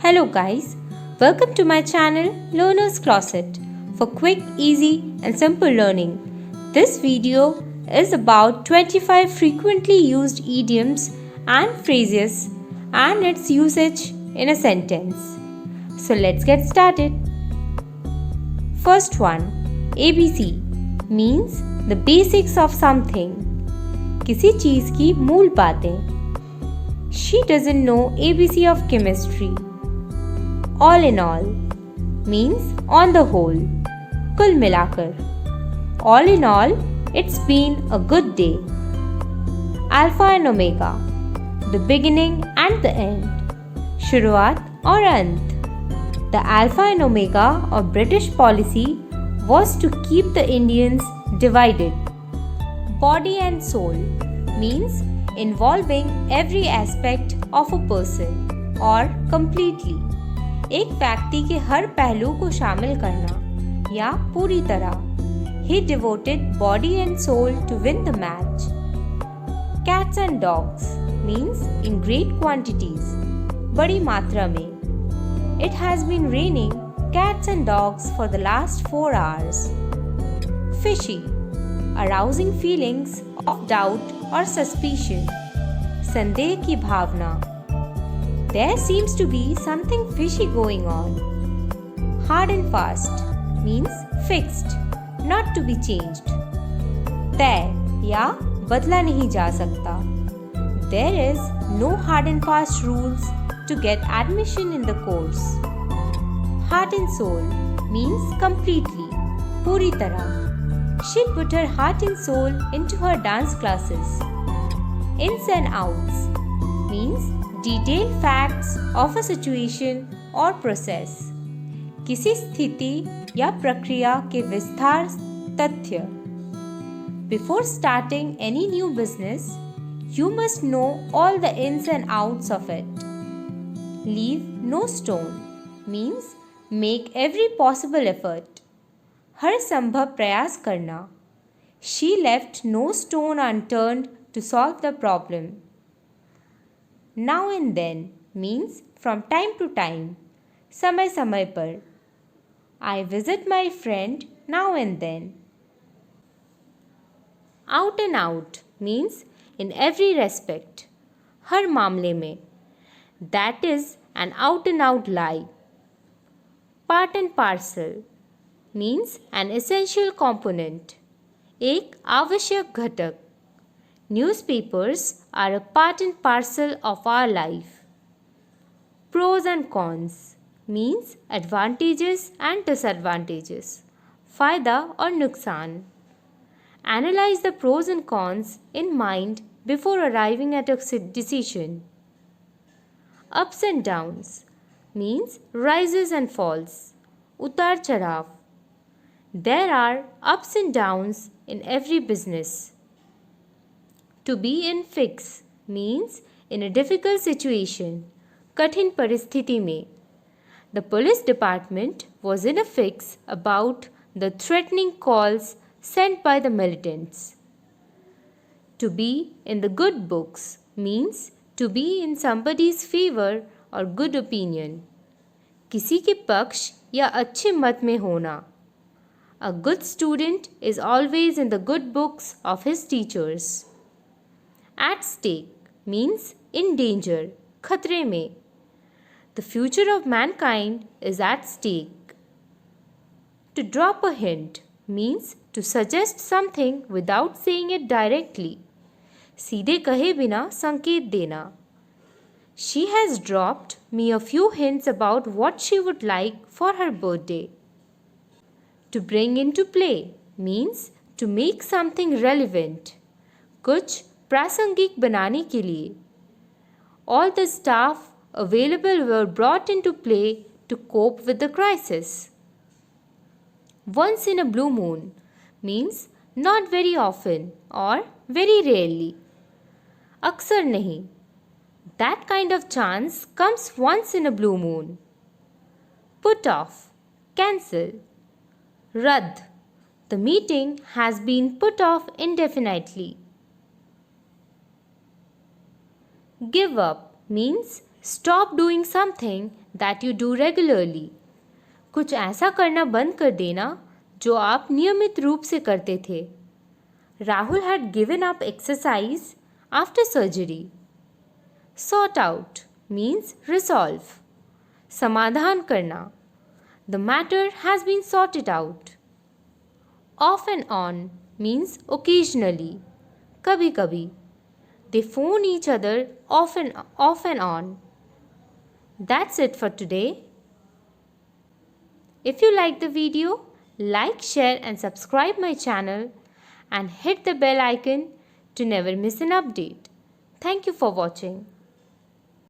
Hello guys, welcome to my channel Learner's Closet for quick, easy and simple learning. This video is about 25 frequently used idioms and phrases and its usage in a sentence. So let's get started. First one, ABC means the basics of something. किसी चीज की मूल बातें. She doesn't know ABC of chemistry. All in all means on the whole, कुल मिलाकर. All in all, it's been a good day. Alpha and Omega, the beginning and the end. शुरुआत और अंत. The Alpha and Omega of British policy was to keep the Indians divided. Body and soul means involving every aspect of a person or completely. एक व्यक्ति के हर पहलू को शामिल करना या पूरी तरह. He devoted body and soul to win the match. Cats and dogs means in great quantities, बड़ी मात्रा में. It has been raining cats and dogs for the last 4 hours. Fishy, arousing feelings of doubt or suspicion. संदेह की भावना. There seems to be something fishy going on. Hard and fast means fixed, not to be changed. तय या बदला नहीं जा सकता. There is no hard and fast rules to get admission in the course. Heart and soul means completely, पूरी तरह. She put her heart and soul into her dance classes. Ins and outs means detailed facts of a situation or process. किसी स्थिति या प्रक्रिया के विस्तार तथ्य. Before starting any new business, you must know all the ins and outs of it. Leave no stone means make every possible effort. हर संभव प्रयास करना. She left no stone unturned to solve the problem. Now and then means from time to time, समय समय पर. I visit my friend now and then. Out and out means in every respect, हर मामले में. That is an out and out lie. Part and parcel means an essential component, एक आवश्यक घटक. Newspapers are a part and parcel of our life. Pros and cons means advantages and disadvantages, फायदा और नुकसान. Analyze the pros and cons in mind before arriving at a decision. Ups and downs means rises and falls, उतार चढ़ाव. There are ups and downs in every business. To be in fix means in a difficult situation, कठिन परिस्थिति में. The police department was in a fix about the threatening calls sent by the militants. To be in the good books means to be in somebody's favor or good opinion. किसी के पक्ष या अच्छे मत में होना. A good student is always in the good books of his teachers. At stake means in danger, खतरे में. The future of mankind is at stake. To drop a hint means to suggest something without saying it directly. सीधे कहे बिना संकेत देना. She has dropped me a few hints about what she would like for her birthday. To bring into play means to make something relevant. कुछ प्रासंगिक बनाने के लिए. All the staff available were brought into play to cope with the crisis. Once in a blue moon means not very often or very rarely. अक्सर नहीं. That kind of chance comes once in a blue moon. Put off, cancel. रद्द, the meeting has been put off indefinitely. Give up means Stop doing something that you do regularly. कुछ ऐसा करना बंद कर देना जो आप नियमित रूप से करते थे. Rahul had given up exercise after surgery. Sort out means resolve. समाधान करना. The matter has been sorted out. Off and on means occasionally. कभी कभी. They phone each other off and on. That's it for today. If you like the video, like, share and subscribe my channel and hit the bell icon to never miss an update. Thank you for watching.